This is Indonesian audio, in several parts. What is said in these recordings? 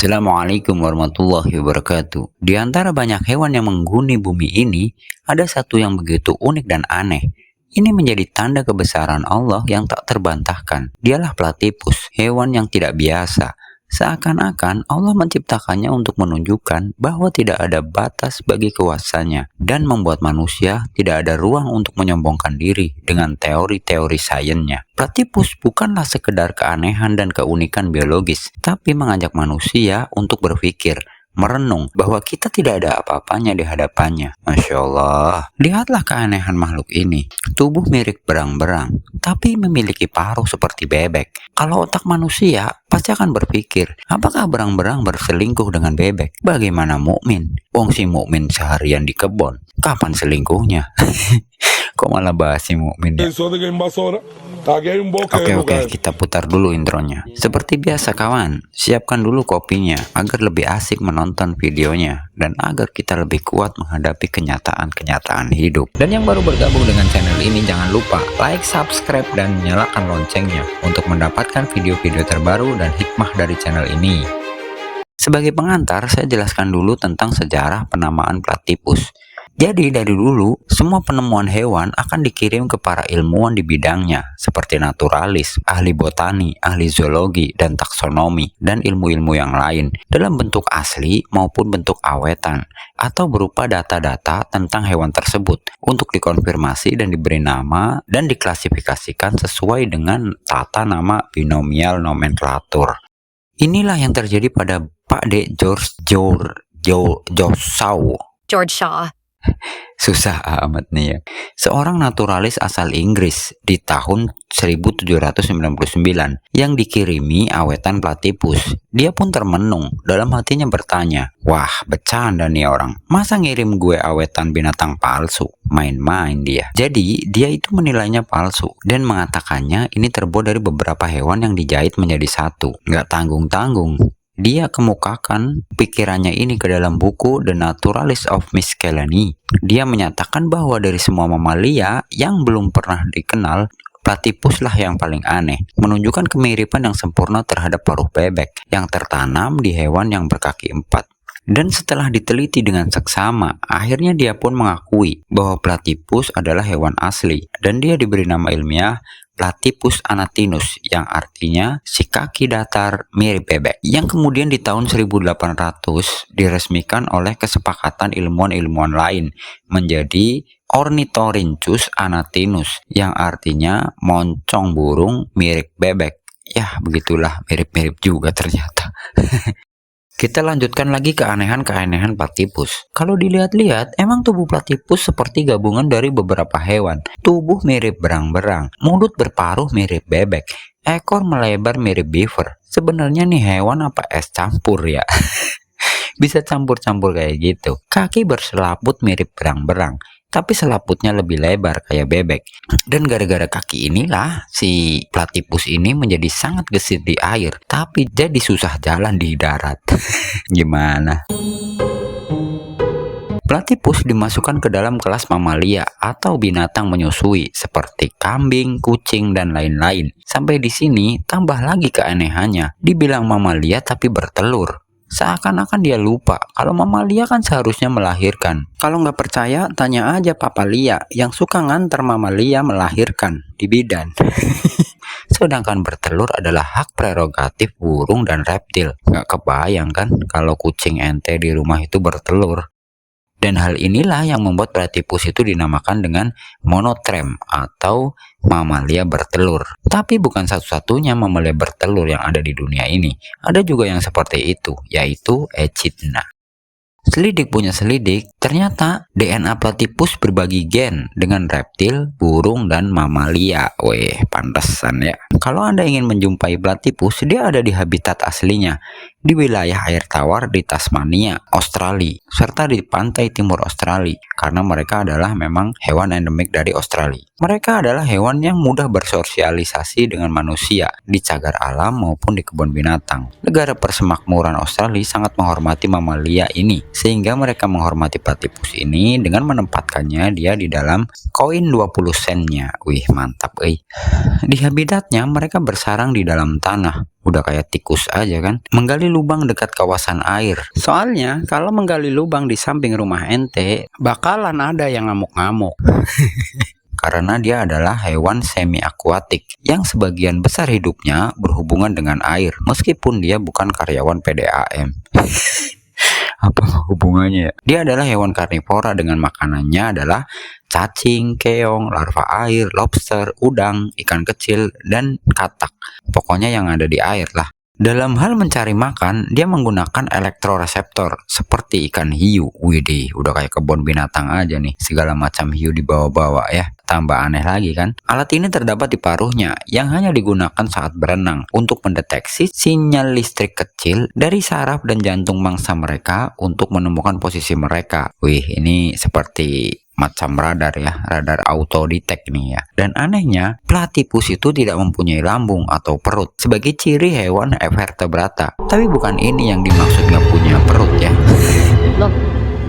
Assalamualaikum warahmatullahi wabarakatuh. Di antara banyak hewan yang menghuni bumi ini, ada satu yang begitu unik dan aneh. Ini menjadi tanda kebesaran Allah yang tak terbantahkan. Dialah platypus, hewan yang tidak biasa. Seakan-akan Allah menciptakannya untuk menunjukkan bahwa tidak ada batas bagi kuasanya dan membuat manusia tidak ada ruang untuk menyombongkan diri dengan teori-teori sainsnya. Platypus bukanlah sekedar keanehan dan keunikan biologis, tapi mengajak manusia untuk berpikir, merenung bahwa kita tidak ada apa-apanya di hadapannya. Masya Allah, lihatlah keanehan makhluk ini. Tubuh mirip berang-berang, tapi memiliki paruh seperti bebek. Kalau otak manusia pasti akan berpikir, apakah berang-berang berselingkuh dengan bebek? Bagaimana mukmin? Wong si mukmin seharian di kebon. Kapan selingkuhnya? Kok malah bahas si mukmin ya? Oke, kita putar dulu intronya. Seperti biasa kawan, siapkan dulu kopinya agar lebih asik menonton videonya dan agar kita lebih kuat menghadapi kenyataan-kenyataan hidup. Dan yang baru bergabung dengan channel ini jangan lupa like, subscribe, dan nyalakan loncengnya untuk mendapatkan video-video terbaru dan hikmah dari channel ini. Sebagai pengantar, saya jelaskan dulu tentang sejarah penamaan platypus. Jadi dari dulu, semua penemuan hewan akan dikirim ke para ilmuwan di bidangnya, seperti naturalis, ahli botani, ahli zoologi, dan taksonomi, dan ilmu-ilmu yang lain, dalam bentuk asli maupun bentuk awetan, atau berupa data-data tentang hewan tersebut, untuk dikonfirmasi dan diberi nama, dan diklasifikasikan sesuai dengan tata nama binomial nomenklatur. Inilah yang terjadi pada Pak D. George Shaw. Susah amat nih ya. Seorang naturalis asal Inggris di tahun 1799 yang dikirimi awetan platypus. Dia pun termenung, dalam hatinya bertanya, wah bercanda nih orang, masa ngirim gue awetan binatang palsu? Main-main dia. Jadi dia itu menilainya palsu dan mengatakannya ini terbuat dari beberapa hewan yang dijahit menjadi satu. Nggak tanggung-tanggung, dia kemukakan pikirannya ini ke dalam buku The Naturalist of Miscellany. Dia menyatakan bahwa dari semua mamalia yang belum pernah dikenal, platypus lah yang paling aneh, menunjukkan kemiripan yang sempurna terhadap paruh bebek yang tertanam di hewan yang berkaki empat. Dan setelah diteliti dengan seksama, akhirnya dia pun mengakui bahwa platypus adalah hewan asli dan dia diberi nama ilmiah Platypus anatinus yang artinya si kaki datar mirip bebek, yang kemudian di tahun 1800 diresmikan oleh kesepakatan ilmuwan-ilmuwan lain menjadi Ornithorhynchus anatinus yang artinya moncong burung mirip bebek. Ya begitulah, mirip-mirip juga ternyata. Kita lanjutkan lagi keanehan-keanehan platypus. Kalau dilihat-lihat, emang tubuh platypus seperti gabungan dari beberapa hewan. Tubuh mirip berang-berang, mulut berparuh mirip bebek, ekor melebar mirip beaver. Sebenarnya nih hewan apa es campur ya? Bisa campur-campur kayak gitu. Kaki berselaput mirip berang-berang, tapi selaputnya lebih lebar kayak bebek. Dan gara-gara kaki inilah si platypus ini menjadi sangat gesit di air, tapi jadi susah jalan di darat. Gimana? Platypus dimasukkan ke dalam kelas mamalia atau binatang menyusui seperti kambing, kucing, dan lain-lain. Sampai di sini tambah lagi keanehannya. Dibilang mamalia tapi bertelur. Seakan-akan dia lupa kalau mamalia kan seharusnya melahirkan. Kalau nggak percaya, tanya aja Papa Lia yang suka nganter mamalia melahirkan di bidan. Sedangkan bertelur adalah hak prerogatif burung dan reptil. Nggak kebayang kan kalau kucing ente di rumah itu bertelur. Dan hal inilah yang membuat platypus itu dinamakan dengan monotrem atau mamalia bertelur. Tapi bukan satu-satunya mamalia bertelur yang ada di dunia ini. Ada juga yang seperti itu, yaitu echidna. Selidik punya selidik, ternyata DNA platypus berbagi gen dengan reptil, burung, dan mamalia. Weh, pantesan ya. Kalau Anda ingin menjumpai platypus, dia ada di habitat aslinya, di wilayah air tawar di Tasmania, Australia, serta di pantai timur Australia, karena mereka adalah memang hewan endemik dari Australia. Mereka adalah hewan yang mudah bersosialisasi dengan manusia, di cagar alam maupun di kebun binatang. Negara persemakmuran Australia sangat menghormati mamalia ini, sehingga mereka menghormati platypus ini dengan menempatkannya dia di dalam koin 20 sennya. Wih, mantap, Di habitatnya Biasanya mereka bersarang di dalam tanah, udah kayak tikus aja kan, menggali lubang dekat kawasan air. Soalnya kalau menggali lubang di samping rumah ente, bakalan ada yang ngamuk-ngamuk. Karena dia adalah hewan semi akuatik yang sebagian besar hidupnya berhubungan dengan air, meskipun dia bukan karyawan PDAM. Apa hubungannya ya? Dia adalah hewan karnivora dengan makanannya adalah cacing, keong, larva air, lobster, udang, ikan kecil, dan katak. Pokoknya yang ada di air lah. Dalam hal mencari makan, dia menggunakan elektroreseptor seperti ikan hiu. Widih, udah kayak kebun binatang aja nih. Segala macam hiu dibawa-bawa ya. Tambah aneh lagi kan? Alat ini terdapat di paruhnya yang hanya digunakan saat berenang untuk mendeteksi sinyal listrik kecil dari saraf dan jantung mangsa mereka untuk menemukan posisi mereka. Wih, ini seperti macam radar ya, radar auto detect nih ya. Dan anehnya, platypus itu tidak mempunyai lambung atau perut sebagai ciri hewan vertebrata. Tapi bukan ini yang dimaksud nggak punya perut ya. Loh,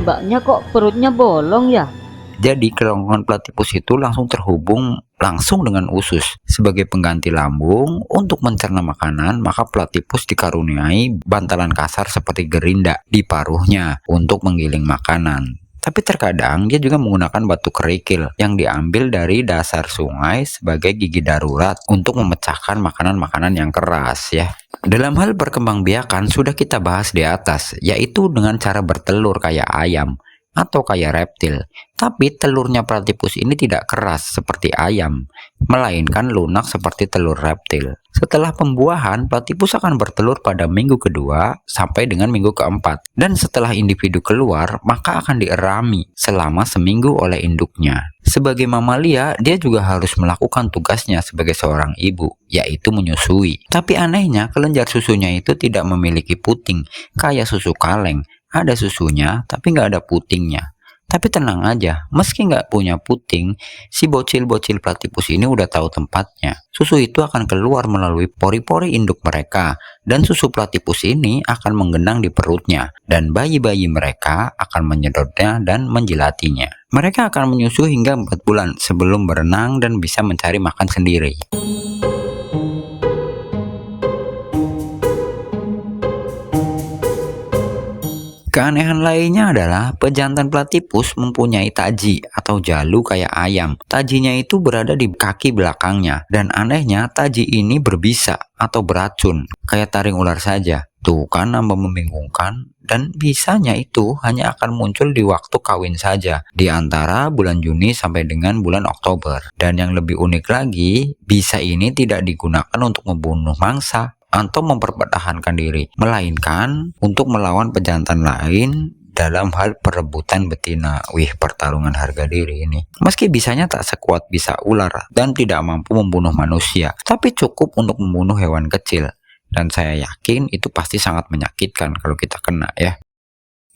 mbaknya kok perutnya bolong ya? Jadi kerongkongan platypus itu langsung terhubung langsung dengan usus. Sebagai pengganti lambung untuk mencerna makanan, maka platypus dikaruniai bantalan kasar seperti gerinda di paruhnya untuk menggiling makanan. Tapi terkadang dia juga menggunakan batu kerikil yang diambil dari dasar sungai sebagai gigi darurat untuk memecahkan makanan-makanan yang keras ya. Dalam hal perkembangbiakan sudah kita bahas di atas, yaitu dengan cara bertelur kayak ayam atau kayak reptil. Tapi telurnya platypus ini tidak keras seperti ayam, melainkan lunak seperti telur reptil. Setelah pembuahan, platypus akan bertelur pada minggu kedua sampai dengan minggu keempat. Dan setelah individu keluar, maka akan dierami selama seminggu oleh induknya. Sebagai mamalia, dia juga harus melakukan tugasnya sebagai seorang ibu, yaitu menyusui. Tapi anehnya, kelenjar susunya itu tidak memiliki puting, kayak susu kaleng. Ada susunya, tapi nggak ada putingnya. Tapi tenang aja, meski nggak punya puting, si bocil-bocil platypus ini udah tahu tempatnya. Susu itu akan keluar melalui pori-pori induk mereka, dan susu platypus ini akan menggenang di perutnya, dan bayi-bayi mereka akan menyedotnya dan menjilatinya. Mereka akan menyusui hingga 4 bulan sebelum berenang dan bisa mencari makan sendiri. Keanehan lainnya adalah pejantan platypus mempunyai taji atau jalu kayak ayam. Tajinya itu berada di kaki belakangnya, dan anehnya taji ini berbisa atau beracun, kayak taring ular saja. Tuh kan nambah membingungkan, dan bisanya itu hanya akan muncul di waktu kawin saja, di antara bulan Juni sampai dengan bulan Oktober. Dan yang lebih unik lagi, bisa ini tidak digunakan untuk membunuh mangsa atau mempertahankan diri, melainkan untuk melawan pejantan lain dalam hal perebutan betina. Wih, pertarungan harga diri ini. Meski bisanya tak sekuat bisa ular dan tidak mampu membunuh manusia, tapi cukup untuk membunuh hewan kecil. Dan saya yakin itu pasti sangat menyakitkan kalau kita kena ya.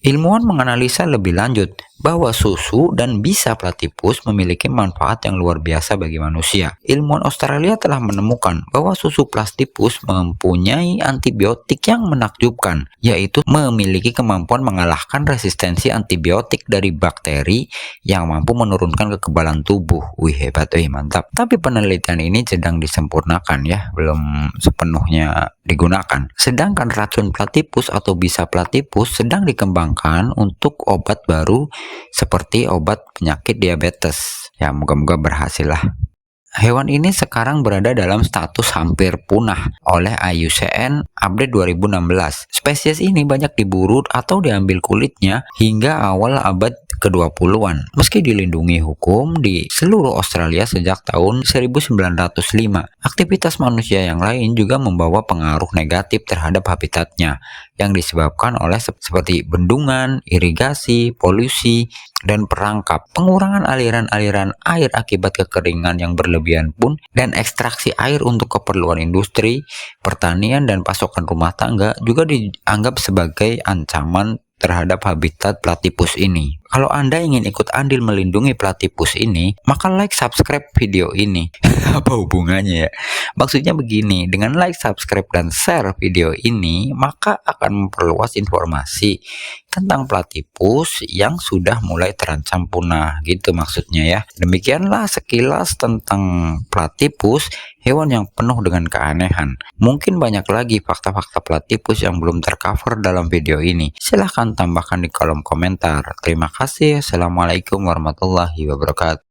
Ilmuwan menganalisa lebih lanjut bahwa susu dan bisa platypus memiliki manfaat yang luar biasa bagi manusia. Ilmuwan Australia telah menemukan bahwa susu platypus mempunyai antibiotik yang menakjubkan, yaitu memiliki kemampuan mengalahkan resistensi antibiotik dari bakteri yang mampu menurunkan kekebalan tubuh. Wih, hebat, mantap. Tapi penelitian ini sedang disempurnakan ya, belum sepenuhnya digunakan. Sedangkan racun platypus atau bisa platypus sedang dikembangkan untuk obat baru seperti obat penyakit diabetes. Ya, moga-moga berhasil lah. Hewan ini sekarang berada dalam status hampir punah oleh IUCN update 2016. Spesies ini banyak diburu atau diambil kulitnya hingga awal abad ke-20-an. Meski dilindungi hukum di seluruh Australia sejak tahun 1905, aktivitas manusia yang lain juga membawa pengaruh negatif terhadap habitatnya yang disebabkan oleh seperti bendungan, irigasi, polusi, dan perangkap. Pengurangan aliran-aliran air akibat kekeringan yang berlebihan pun, dan ekstraksi air untuk keperluan industri, pertanian, dan pasokan rumah tangga juga dianggap sebagai ancaman terhadap habitat platypus ini. Kalau Anda ingin ikut andil melindungi platypus ini, maka like subscribe video ini. Apa hubungannya ya? Maksudnya begini, dengan like, subscribe, dan share video ini, maka akan memperluas informasi tentang platypus yang sudah mulai terancam punah, gitu maksudnya ya. Demikianlah sekilas tentang platypus, hewan yang penuh dengan keanehan. Mungkin banyak lagi fakta-fakta platypus yang belum tercover dalam video ini. Silahkan tambahkan di kolom komentar. Terima kasih. Assalamualaikum warahmatullahi wabarakatuh.